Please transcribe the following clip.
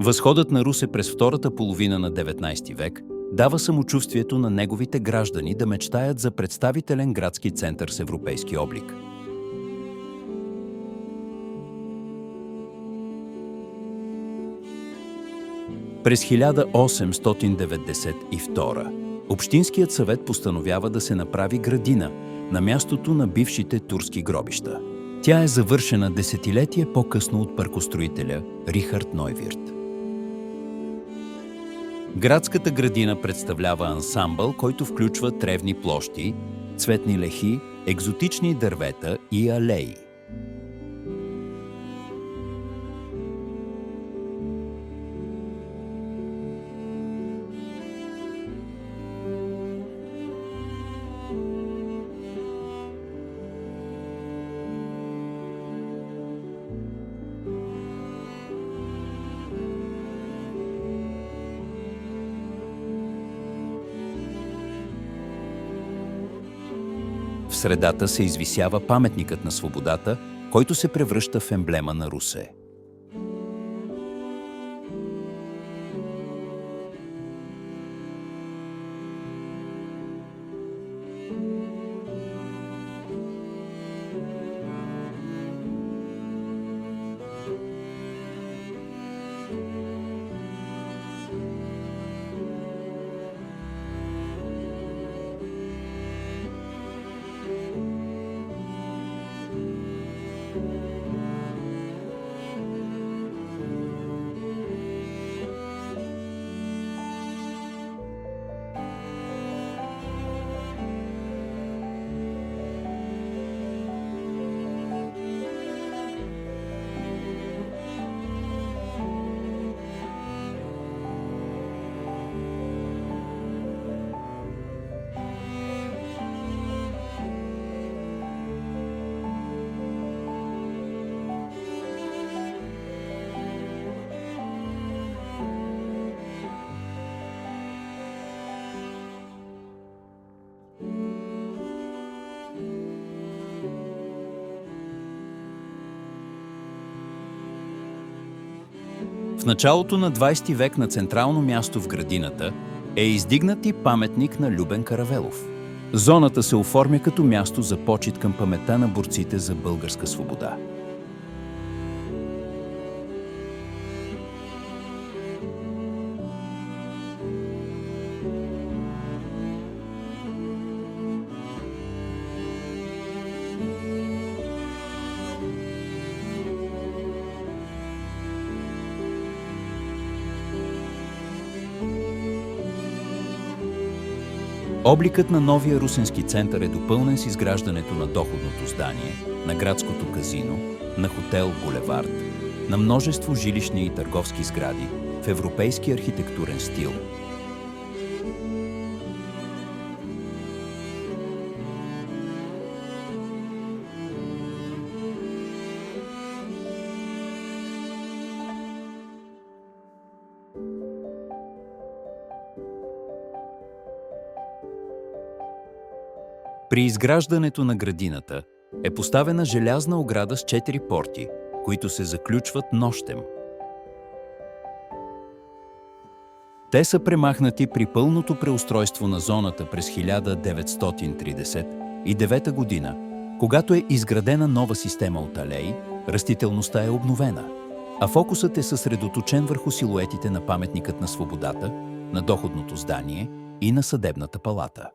Възходът на Русе през втората половина на 19 век дава самочувствието на неговите граждани да мечтаят за представителен градски център с европейски облик. През 1892 Общинският съвет постановява да се направи градина на мястото на бившите турски гробища. Тя е завършена десетилетие по-късно от паркостроителя Рихард Нойвирт. Градската градина представлява ансамбъл, който включва тревни площи, цветни лехи, екзотични дървета и алеи. В средата се извисява паметникът на свободата, който се превръща в емблема на Русе. В началото на 20 век на централно място в градината е издигнат и паметник на Любен Каравелов. Зоната се оформя като място за почит към паметта на борците за българска свобода. Обликът на новия русенски център е допълнен с изграждането на доходното здание, на градското казино, на хотел Булевард, на множество жилищни и търговски сгради в европейски архитектурен стил. При изграждането на градината е поставена желязна ограда с 4 порти, които се заключват нощем. Те са премахнати при пълното преустройство на зоната през 1939 година, когато е изградена нова система от алеи, растителността е обновена, а фокусът е съсредоточен върху силуетите на паметникът на свободата, на доходното здание и на съдебната палата.